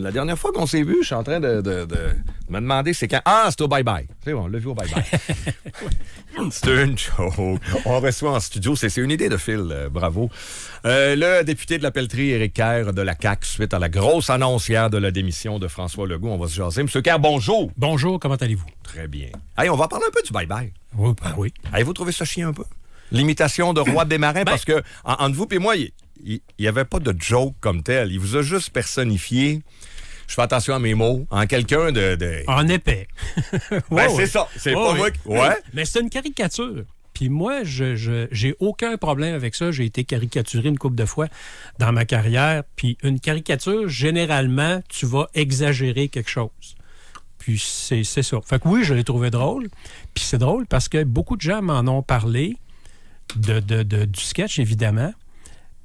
La dernière fois qu'on s'est vu, je suis en train de me demander c'est quand. Ah, c'est au bye-bye. C'est bon, on l'a vu au bye-bye. C'est une joke. On reçoit en studio, c'est une idée de Phil, bravo. Le député de la Pelletrie, Éric Kerr de la CAQ, suite à la grosse annonce hier de la démission de François Legault. On va se jaser. Monsieur Kerr, bonjour. Bonjour, comment allez-vous? Très bien. Hey, on va parler un peu du bye-bye. Oui, ben oui. Avez-vous trouvé ça chiant un peu? L'imitation de Roy Desmarais, parce que entre vous et moi, il n'y avait pas de joke comme tel. Il vous a juste personnifié. Je fais attention à mes mots. En quelqu'un de... En épais. Ouais, c'est ça. C'est pas moi qui... Ouais. Mais c'est une caricature. Puis moi, j'ai aucun problème avec ça. J'ai été caricaturé une couple de fois dans ma carrière. Puis une caricature, généralement, tu vas exagérer quelque chose. Puis c'est ça. Fait que oui, je l'ai trouvé drôle. Puis c'est drôle parce que beaucoup de gens m'en ont parlé du sketch, évidemment,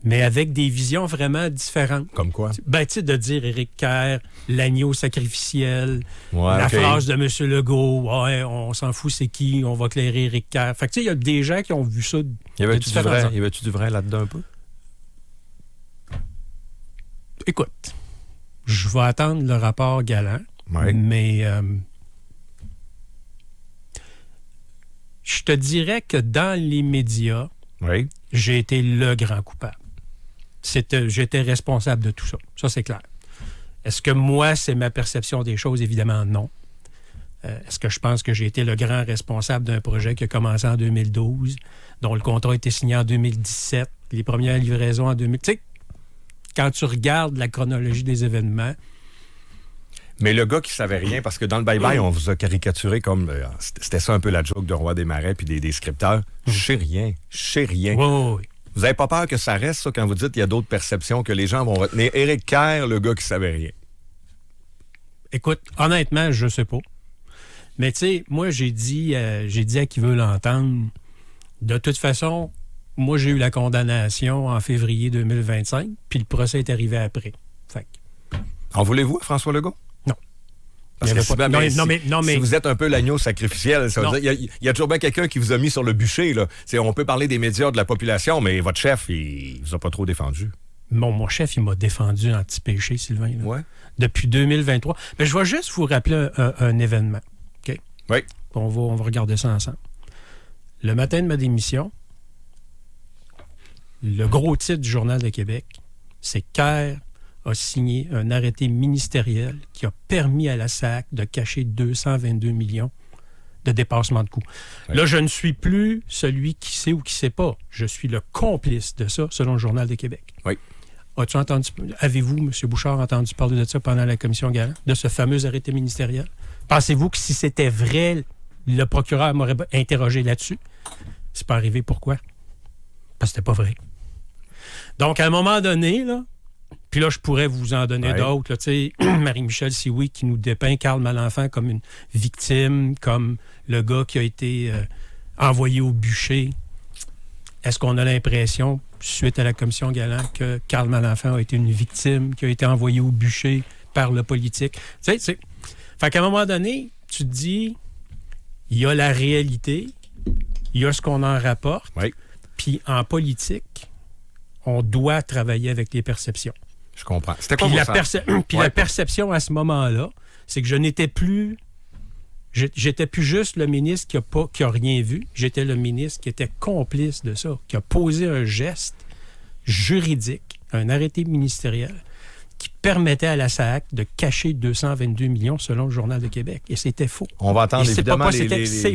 mais avec des visions vraiment différentes. Comme quoi? Ben, tu sais, de dire Éric Kerr, l'agneau sacrificiel, ouais, la okay. phrase de M. Legault, ouais, on s'en fout, c'est qui, on va clairer Éric Kerr. Fait que, tu sais, il y a des gens qui ont vu ça Y avait-tu du vrai là-dedans un peu? Écoute, je vais attendre le rapport Galland, mais je te dirais que dans les médias, j'ai été le grand coupable. J'étais responsable de tout ça. Ça, c'est clair. Est-ce que moi, c'est ma perception des choses? Évidemment, non. Est-ce que je pense que j'ai été le grand responsable d'un projet qui a commencé en 2012, dont le contrat a été signé en 2017, les premières livraisons en 2000... Tu sais, quand tu regardes la chronologie des événements... Mais le gars qui savait rien, parce que dans le bye-bye, on vous a caricaturé comme... c'était ça un peu la joke de Roy Desmarais puis des scripteurs. Je sais rien. Oui. Vous n'avez pas peur que ça reste, ça, quand vous dites qu'il y a d'autres perceptions, que les gens vont retenir Éric Kerr, le gars qui savait rien? Écoute, honnêtement, je sais pas. Mais tu sais, moi, j'ai dit à qui veut l'entendre, de toute façon, moi, j'ai eu la condamnation en février 2025, puis le procès est arrivé après. Fait que... En voulez-vous à François Legault? Non. Parce que si vous êtes un peu l'agneau sacrificiel, ça veut dire, il y a toujours bien quelqu'un qui vous a mis sur le bûcher. Là. On peut parler des médias, de la population, mais votre chef, il vous a pas trop défendu. Mon chef, il m'a défendu anti-péché, Sylvain. Là, ouais. Depuis 2023. Mais je vais juste vous rappeler un événement. OK? Oui. On va regarder ça ensemble. Le matin de ma démission, le gros titre du Journal de Québec, c'est Kerr a signé un arrêté ministériel qui a permis à la SAC de cacher 222 millions de dépassement de coûts. Oui. Là, je ne suis plus celui qui sait ou qui ne sait pas. Je suis le complice de ça, selon le Journal de Québec. Oui. Avez-vous, M. Bouchard, entendu parler de ça pendant la commission Galland, de ce fameux arrêté ministériel? Pensez-vous que si c'était vrai, le procureur m'aurait interrogé là-dessus? C'est pas arrivé. Pourquoi? Parce que c'était pas vrai. Donc, à un moment donné, là, puis là, je pourrais vous en donner d'autres. Tu sais, Marie-Michel Sioui qui nous dépeint Carl Malenfant comme une victime, comme le gars qui a été envoyé au bûcher. Est-ce qu'on a l'impression, suite à la commission Galland, que Carl Malenfant a été une victime, qui a été envoyé au bûcher par le politique? Tu sais, fait qu'à un moment donné, tu te dis, il y a la réalité, il y a ce qu'on en rapporte, puis en politique, on doit travailler avec les perceptions. Je comprends. C'était quoi la perception à ce moment-là, c'est que je n'étais plus... J'étais plus juste le ministre qui a rien vu. J'étais le ministre qui était complice de ça, qui a posé un geste juridique, un arrêté ministériel qui permettait à la SAC de cacher 222 millions selon le Journal de Québec. Et c'était faux. On va attendre évidemment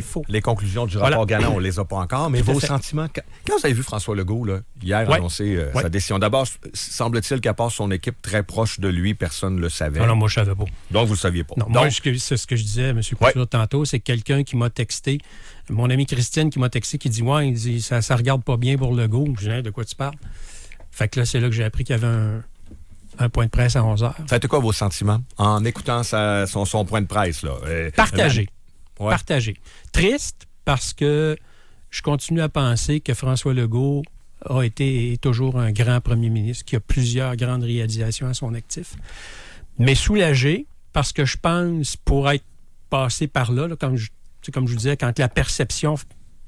faux. Les conclusions du rapport Galland. On ne les a pas encore, mais vos sentiments... Quand vous avez vu François Legault là, hier annoncer sa décision, d'abord, semble-t-il qu'à part son équipe très proche de lui, personne ne le savait. Non, moi, je ne savais pas. Donc, vous ne le saviez pas. Non, moi, c'est ce que je disais à M. Couture tantôt, c'est quelqu'un qui m'a texté, mon amie Christine qui m'a texté, qui dit « Ouais, il dit, ça ne regarde pas bien pour Legault. » Je dis « De quoi tu parles? » Fait que là, c'est là que j'ai appris qu'il y avait un point de presse à 11h. Ça a été quoi vos sentiments en écoutant son point de presse? Là? Partagé. Partagé. Triste parce que je continue à penser que François Legault a été et est toujours un grand premier ministre qui a plusieurs grandes réalisations à son actif. Mais soulagé parce que je pense, pour être passé par là, comme je vous disais, quand la perception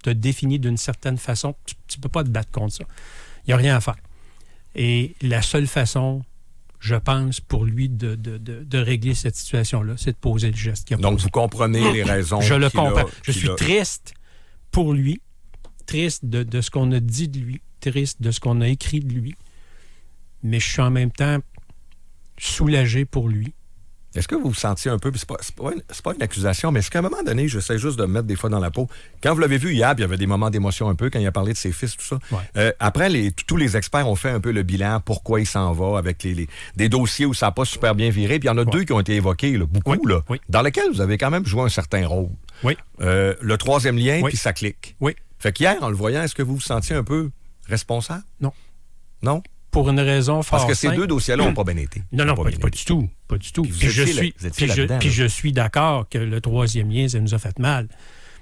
te définit d'une certaine façon, tu ne peux pas te battre contre ça. Il n'y a rien à faire. Et la seule façon je pense, pour lui de régler cette situation-là. C'est de poser le geste qu'il a Donc, posé. vous comprenez les raisons. Je le comprends. Je qu'il suis a. triste pour lui, triste de ce qu'on a dit de lui, triste de ce qu'on a écrit de lui, mais je suis en même temps soulagé pour lui. Est-ce que vous vous sentiez un peu, puis c'est pas une accusation, mais est-ce qu'à un moment donné, j'essaie juste de me mettre des fois dans la peau, quand vous l'avez vu hier, puis il y avait des moments d'émotion un peu, quand il a parlé de ses fils, tout ça, Ouais. après, tous les experts ont fait un peu le bilan, pourquoi il s'en va, avec des dossiers où ça n'a pas super bien viré, puis il y en a deux qui ont été évoqués, là, beaucoup, là, dans lesquels vous avez quand même joué un certain rôle. Oui. Le troisième lien, puis ça clique. Oui. Fait qu'hier, en le voyant, est-ce que vous vous sentiez un peu responsable? Non. Non? Pour une raison fort Parce que simple. ces deux dossiers-là n'ont pas bien été. Non, Pas pas, bien pas été. du tout. Pas du tout. Puis vous Puis étiez là-dedans, puis là. je suis d'accord que le troisième lien, ça nous a fait mal.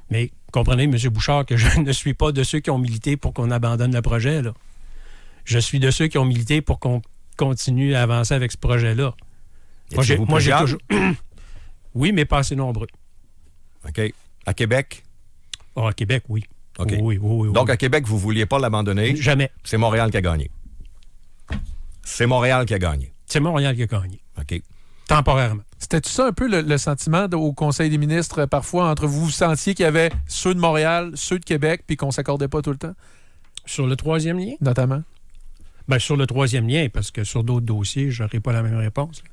Mais comprenez, M. Bouchard, que je ne suis pas de ceux qui ont milité pour qu'on abandonne le projet, là. Je suis de ceux qui ont milité pour qu'on continue à avancer avec ce projet-là. Moi, j'ai toujours... Oui, mais pas assez nombreux. OK. À Québec? À Québec, oui. OK. Oui. Donc, à Québec, vous ne vouliez pas l'abandonner. Jamais. C'est Montréal qui a gagné. C'est Montréal qui a gagné. C'est Montréal qui a gagné. OK. Temporairement. C'était-tu ça un peu le sentiment au Conseil des ministres, parfois, entre vous sentiez qu'il y avait ceux de Montréal, ceux de Québec, puis qu'on ne s'accordait pas tout le temps, Sur le troisième lien? notamment? Bien, sur le troisième lien, parce que sur d'autres dossiers, je n'aurai pas la même réponse. Là.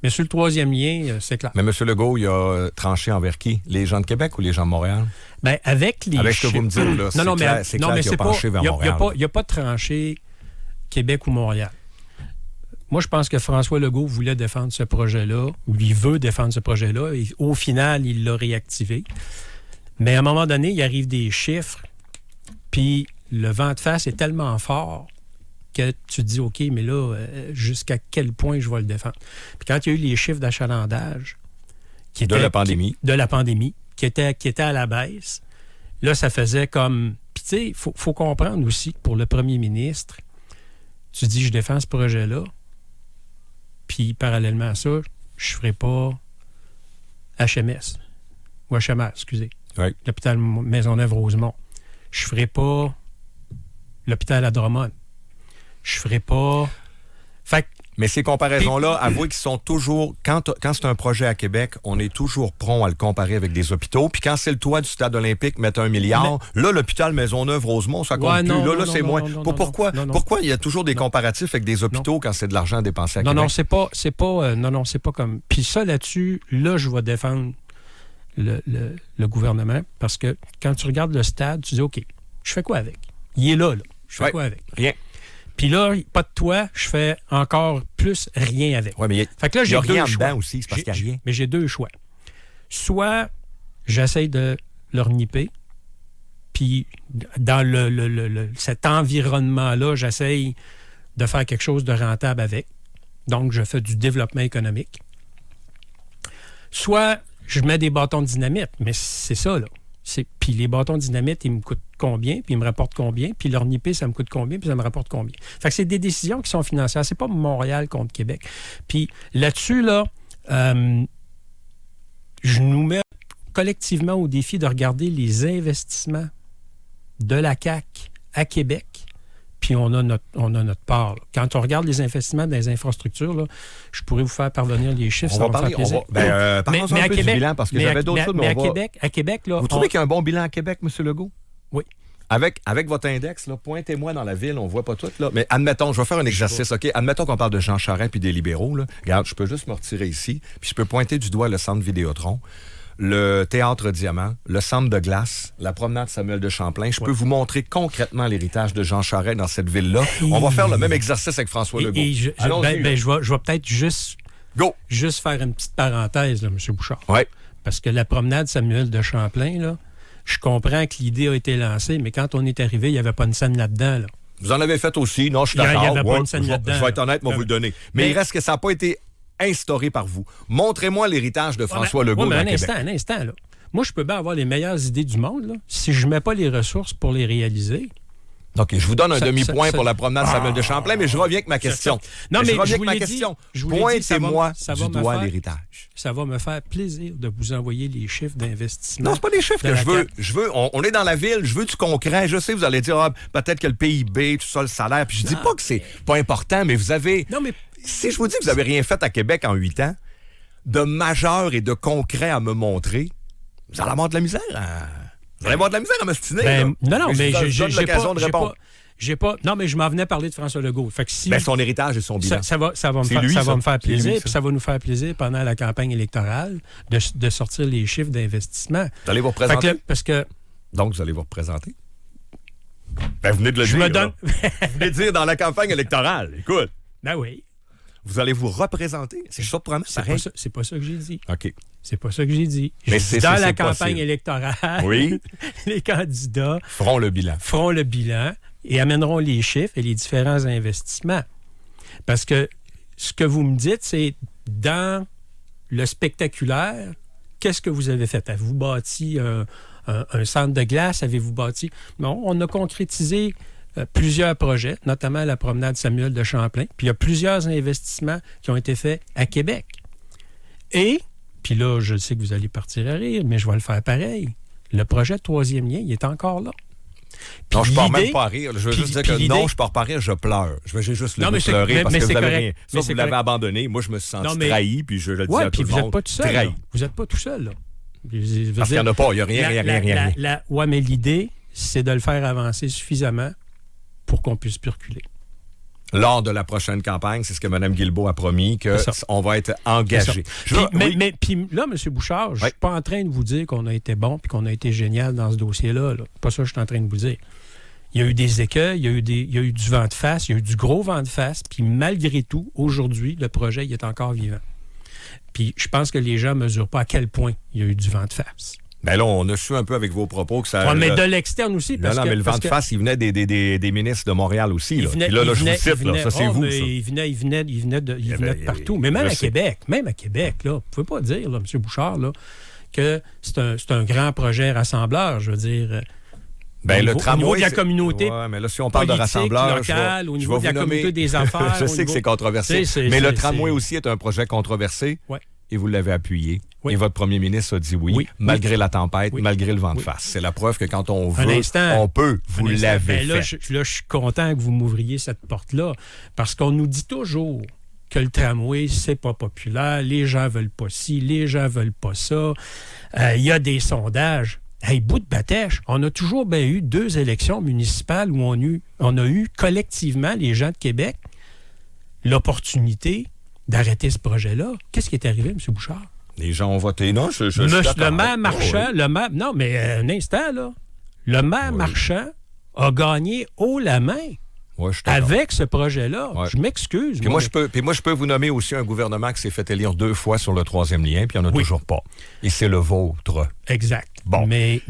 Mais sur le troisième lien, c'est clair. Mais M. Legault, il a tranché envers qui? Les gens de Québec ou les gens de Montréal? Bien, avec les Avec ce que vous me dites, là, c'est clair, c'est clair qu'il a penché vers Montréal. Il n'y a pas de tranché Québec ou Montréal. Moi, je pense que François Legault voulait défendre ce projet-là, ou il veut défendre ce projet-là, et au final, il l'a réactivé. Mais à un moment donné, il arrive des chiffres, puis le vent de face est tellement fort que tu te dis, OK, mais là, jusqu'à quel point je vais le défendre? Puis quand il y a eu les chiffres d'achalandage De la pandémie, qui étaient à la baisse, là, ça faisait comme... Puis tu sais, il faut comprendre aussi que pour le premier ministre, tu dis, je défends ce projet-là, puis parallèlement à ça, je ne ferai pas HMS, ou HMR, excusez, Oui. l'hôpital Maisonneuve-Rosemont. Je ne ferai pas l'hôpital à Drummond. Je ne ferai pas... Fait que mais ces comparaisons-là, avouez qu'ils sont toujours... Quand c'est un projet à Québec, on est toujours prompt à le comparer avec des hôpitaux. Puis quand c'est le toit du stade olympique, mettre 1 milliard, là, l'hôpital Maisonneuve-Rosemont, ça compte Ouais, plus. non, Là, non, c'est non, moins. non, Pourquoi il y a toujours des comparatifs avec des hôpitaux quand c'est de l'argent dépensé à Québec? Non, c'est pas comme... Puis ça, là-dessus, là, je vais défendre le gouvernement, parce que quand tu regardes le stade, tu dis, OK, je fais quoi avec? Il est là. Je fais quoi avec? Rien. Puis là, pas de toit, je fais encore plus rien avec. Oui, mais Fait que là, il y a j'ai rien deux choix. dedans aussi, c'est parce qu'il n'y a rien. Mais j'ai deux choix. Soit j'essaie de leur nipper, puis dans cet environnement-là, j'essaye de faire quelque chose de rentable avec. Donc, je fais du développement économique. Soit je mets des bâtons de dynamite, mais c'est ça, là. Puis les bâtons de dynamite, ils me coûtent combien, puis ils me rapportent combien, puis leur nipper, ça me coûte combien, puis ça me rapporte combien. Fait que c'est des décisions qui sont financières. C'est pas Montréal contre Québec. Puis là-dessus, là, je nous mets collectivement au défi de regarder les investissements de la CAQ à Québec, puis on a notre part. Là. Quand on regarde les investissements dans les infrastructures, là, je pourrais vous faire parvenir les chiffres. On va parler, parlons un peu du bilan, parce que j'avais d'autres choses, mais à Québec, là... Vous trouvez qu'il y a un bon bilan à Québec, M. Legault? Oui. Avec votre index, là, pointez-moi dans la ville, on ne voit pas tout. Là. Mais admettons, je vais faire un exercice, OK? Admettons qu'on parle de Jean Charest puis des libéraux. Là. Regarde, je peux juste me retirer ici, puis je peux pointer du doigt le centre Vidéotron, le Théâtre Diamant, le centre de glace, la promenade Samuel de Champlain. Je peux vous montrer concrètement l'héritage de Jean Charest dans cette ville-là. On va faire le même exercice avec François Legault. Je vais peut-être juste faire une petite parenthèse, là, M. Bouchard. Oui. Parce que la promenade Samuel de Champlain, là, je comprends que l'idée a été lancée, mais quand on est arrivé, il n'y avait pas une scène là-dedans. Là. Vous en avez fait aussi. Non, je suis d'accord. Il n'y avait pas une scène là-dedans. Je vais être honnête, moi, vous le donner. Mais il reste que ça n'a pas été instauré par vous. Montrez-moi l'héritage de François Legault dans Québec. Un instant, là. Moi, je peux bien avoir les meilleures idées du monde, là. Si je ne mets pas les ressources pour les réaliser... OK, je vous donne un demi-point pour la promenade Samuel de Champlain, mais je reviens avec ma question. Non, mais je reviens je avec ma vous l'ai question. dit, Pointez-moi ça du va me doigt faire- l'héritage. Ça va me faire plaisir de vous envoyer les chiffres d'investissement. Non, c'est pas des chiffres de que la je veux. CAQ. Je veux. On est dans la ville, je veux du concret. Je sais, vous allez dire, peut-être que le PIB, tout ça, le salaire. Puis je dis pas que c'est pas important, mais vous avez. Non, mais Si je vous dis que vous n'avez rien fait à Québec en 8 ans, de majeur et de concret à me montrer, vous allez avoir de la misère Vous allez avoir de la misère à m'ostiner. Non, mais j'ai l'occasion de répondre. Non, mais je m'en venais parler de François Legault. Fait que si, son héritage et son bilan. Ça va me faire plaisir, puis ça va nous faire plaisir pendant la campagne électorale de sortir les chiffres d'investissement. Vous allez vous représenter? Parce que... Donc, vous allez vous représenter? Vous venez de le dire. Vous venez de dire dans la campagne électorale. Écoute. Ben oui. Vous allez vous représenter? C'est surprenant. C'est pas ça que j'ai dit. OK. C'est pas ça que j'ai dit. Mais dans la campagne électorale, oui. Les candidats feront le bilan et amèneront les chiffres et les différents investissements. Parce que ce que vous me dites, c'est dans le spectaculaire, qu'est-ce que vous avez fait? Avez-vous bâti un centre de glace? Avez-vous bâti... Non, on a concrétisé plusieurs projets, notamment la promenade Samuel de Champlain. Puis il y a plusieurs investissements qui ont été faits à Québec. Et, puis là, je sais que vous allez partir à rire, mais je vais le faire pareil. Le projet de troisième lien, il est encore là. Puis non, je ne pars même pas à rire. Je veux juste dire que non, je ne pars pas à rire, je pleure. J'ai juste le goût de pleurer parce que vous l'avez rien. Ça, vous l'avez abandonné. Moi, je me suis senti trahi, puis je le dis à tout le monde. Vous n'êtes pas tout seul. Vous n'êtes pas tout seul, là. Parce qu'il n'y en a pas. Il n'y a rien. Oui, mais l'idée, c'est de le faire avancer suffisamment pour qu'on puisse plus reculer. Lors de la prochaine campagne, c'est ce que Mme Guilbeault a promis, qu'on va être engagé. Mais là, M. Bouchard, je ne suis pas en train de vous dire qu'on a été bon et qu'on a été génial dans ce dossier-là. C'est pas ça que je suis en train de vous dire. Il y a eu des écueils, il y a eu du vent de face, il y a eu du gros vent de face, puis malgré tout, aujourd'hui, le projet il est encore vivant. Puis je pense que les gens ne mesurent pas à quel point il y a eu du vent de face. Bien là, on a su un peu avec vos propos que ça... Ouais, mais de l'externe aussi. Mais le vent de face, il venait des ministres de Montréal aussi. Puis là, je vous cite, ça, c'est vous, ça. Il venait de partout. Mais même à Québec, là, vous ne pouvez pas dire, là, M. Bouchard, là, que c'est un grand projet rassembleur, je veux dire... Ben, le tramway, au niveau de la communauté mais là, si on parle de rassembleur, locale, au niveau de la communauté des affaires... Je sais que c'est controversé, mais le tramway aussi est un projet controversé. Ouais. Et vous l'avez appuyé. Oui. Et votre premier ministre a dit oui, malgré la tempête, malgré le vent de face. C'est la preuve que quand on veut, on peut. Vous l'avez fait. Là, je suis content que vous m'ouvriez cette porte-là, parce qu'on nous dit toujours que le tramway, c'est pas populaire, les gens veulent pas ci, les gens veulent pas ça. Il y a des sondages. Hey, bout de batèche, on a toujours bien eu 2 élections municipales où on a eu collectivement, les gens de Québec, l'opportunité d'arrêter ce projet-là. Qu'est-ce qui est arrivé, M. Bouchard? Les gens ont voté non. Le maire Marchand, non, mais un instant, là. Le maire Marchand a gagné haut la main avec ce projet-là. Ouais. Je m'excuse. Puis moi, je peux vous nommer aussi un gouvernement qui s'est fait élire 2 fois sur le 3e lien, puis il n'y en a toujours pas. Et c'est le vôtre. Exact. Bon. Mais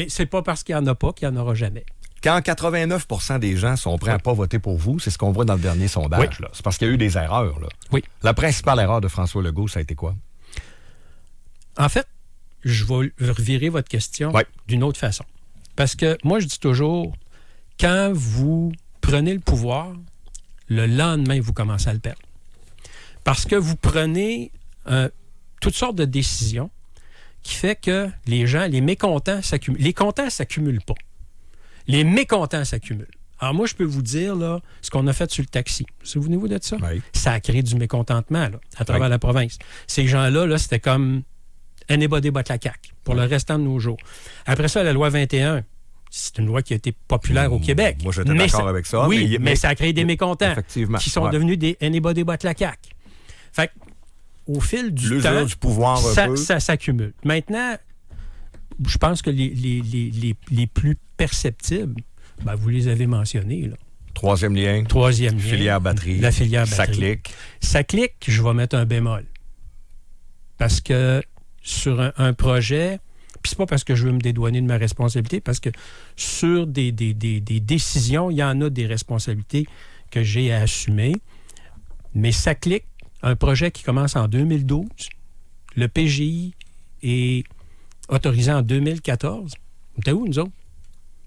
c'est pas parce qu'il n'y en a pas qu'il n'y en aura jamais. Quand 89 % des gens sont prêts à ne pas voter pour vous, c'est ce qu'on voit dans le dernier sondage. Là. C'est parce qu'il y a eu des erreurs. Là. Oui. La principale erreur de François Legault, ça a été quoi? En fait, je vais revirer votre question d'une autre façon. Parce que moi, je dis toujours, quand vous prenez le pouvoir, le lendemain, vous commencez à le perdre. Parce que vous prenez toutes sortes de décisions qui fait que les gens, les mécontents s'accumulent. Les contents ne s'accumulent pas. Les mécontents s'accumulent. Alors moi, je peux vous dire là, ce qu'on a fait sur le taxi. Souvenez-vous de ça? Oui. Ça a créé du mécontentement là, à travers la province. Ces gens-là, là, c'était comme anybody but la CAQ pour le restant de nos jours. Après ça, la loi 21, c'est une loi qui a été populaire au Québec. Moi, j'étais d'accord avec ça. Oui, mais ça a créé des mécontents qui sont devenus des anybody but la CAQ. Fait au fil du temps, du pouvoir ça s'accumule. Maintenant, je pense que les plus perceptibles, ben, vous les avez mentionnés. Là. 3e lien. 3e lien. Filière batterie. La filière batterie. Ça clique. Ça clique, je vais mettre un bémol. Parce que sur un projet, puis c'est pas parce que je veux me dédouaner de ma responsabilité, parce que sur des décisions, il y en a des responsabilités que j'ai à assumer. Mais ça clique, un projet qui commence en 2012. Le PGI est autorisé en 2014. On était où, nous autres?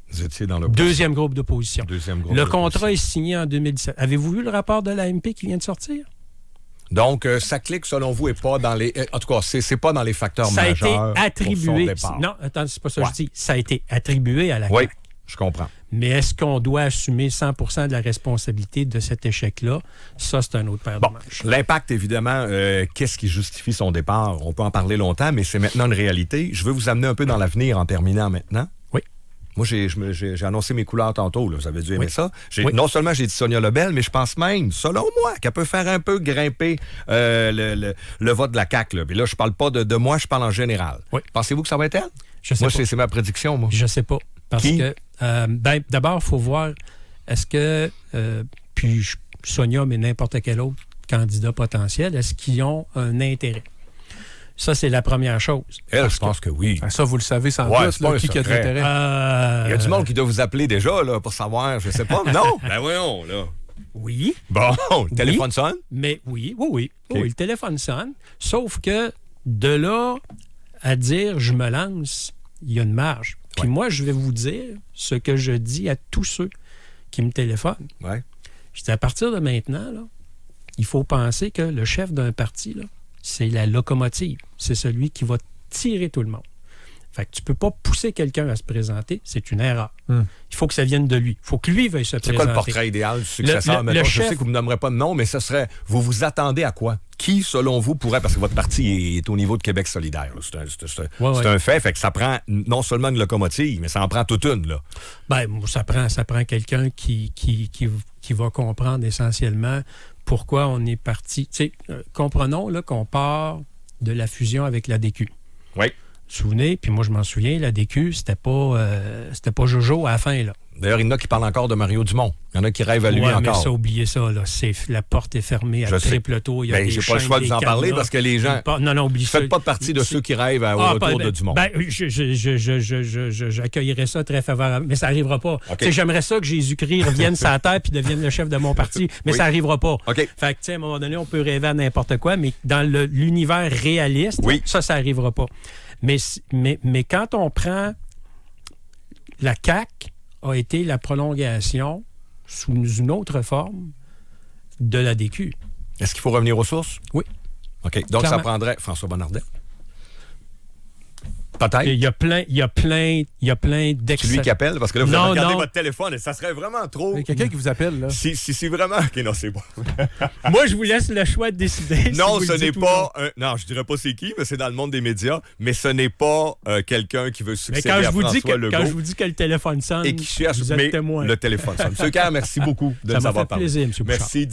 Vous étiez dans le... Deuxième groupe d'opposition. Le contrat est d'opposition. signé en 2017. Avez-vous vu le rapport de l'AMP qui vient de sortir? Donc, ça clique, selon vous, et pas dans les... En tout cas, c'est pas dans les facteurs majeurs. Ça a été attribué... pour son départ. Non, attends, c'est pas ça que je dis. Ça a été attribué à la CAQ. Oui, je comprends. Mais est-ce qu'on doit assumer 100 de la responsabilité de cet échec-là? Ça, c'est un autre paire de manches. L'impact, évidemment, qu'est-ce qui justifie son départ? On peut en parler longtemps, mais c'est maintenant une réalité. Je veux vous amener un peu dans l'avenir en terminant maintenant. Oui. Moi, j'ai annoncé mes couleurs tantôt. Là. Vous avez dû aimer ça. Oui. Non seulement j'ai dit Sonia Lebel, mais je pense même, selon moi, qu'elle peut faire un peu grimper le vote de la CAQ. Là. Mais là, je parle pas de moi, je parle en général. Oui. Pensez-vous que ça va être elle? Je sais Moi, pas. c'est ma prédiction, moi. Je sais pas. Parce Qui? que, d'abord, il faut voir, est-ce que, puis Sonia, mais n'importe quel autre candidat potentiel, est-ce qu'ils ont un intérêt? Ça, c'est la première chose. Elle, je pense que oui. Ça, vous le savez sans Ouais, doute, c'est pas un qui a de secret. l'intérêt. Il y a du monde qui doit vous appeler déjà là, pour savoir, je sais pas. Non? Ben voyons, là. Oui, Bon, le téléphone sonne. mais oui, OK. le téléphone sonne. Sauf que de là à dire je me lance, il y a une marge. Puis moi, je vais vous dire ce que je dis à tous ceux qui me téléphonent. Ouais. Je dis à partir de maintenant, là, il faut penser que le chef d'un parti, là, c'est la locomotive. C'est celui qui va tirer tout le monde. Fait que tu peux pas pousser quelqu'un à se présenter, c'est une erreur. Il faut que ça vienne de lui. Il faut que lui veuille se C'est présenter. quoi le portrait idéal du successeur? le Mettons, je chef- sais que vous ne me nommerez pas de nom, mais ce serait, vous vous attendez à quoi? Qui, selon vous, pourrait, parce que votre parti est au niveau de Québec solidaire. Là. C'est un fait que ça prend non seulement une locomotive, mais ça en prend toute une. Là. Ben, ça prend quelqu'un qui va comprendre essentiellement pourquoi on est parti. Tu sais, comprenons là, qu'on part de la fusion avec la DQ. Oui. Vous vous souvenez, puis moi je m'en souviens, la DQ, c'était pas Jojo à la fin, là. D'ailleurs, il y en a qui parlent encore de Mario Dumont. Il y en a qui rêvent à lui Ouais, mais encore. ça, oubliez ça, là. La porte est fermée à Je sais. triple tour. Il y a Ben, des j'ai pas le chaînes, choix de des vous en parler cadenas. parce que les gens... Non, oublie ça. Faites pas partie de ceux qui rêvent au retour de Dumont. Ben, j'accueillerais ça très favorablement, mais ça n'arrivera pas. OK. Tu sais, j'aimerais ça que Jésus-Christ revienne sur la terre puis devienne le chef de mon parti, mais Oui. ça n'arrivera pas. OK. Fait que, tu sais, à un moment donné, on peut rêver à n'importe quoi, mais dans l'univers réaliste, Oui. ça n'arrivera pas. Mais quand on prend la CAQ a été la prolongation sous une autre forme de la DQ. Est-ce qu'il faut revenir aux sources? Oui. OK. Donc, Clairement. ça prendrait François Bonnardel? Peut-être. Il y a plein C'est lui qui appelle, parce que là, vous Non, avez regardé non. votre téléphone et ça serait vraiment trop... Il y a quelqu'un qui vous appelle, là. Si vraiment... OK, non, c'est bon. Moi, je vous laisse le choix de décider. Non, si vous ce le n'est dites ou pas... Non, je dirais pas c'est qui, mais c'est dans le monde des médias. Mais ce n'est pas quelqu'un qui veut Mais succéder quand je à vous dis François Legault quand je vous dis que le téléphone sonne, et qui cherche vous êtes témoin. le téléphone sonne. M. Kerr, merci beaucoup de Ça nous m'a avoir fait parlé. plaisir, M. Bouchard. Merci.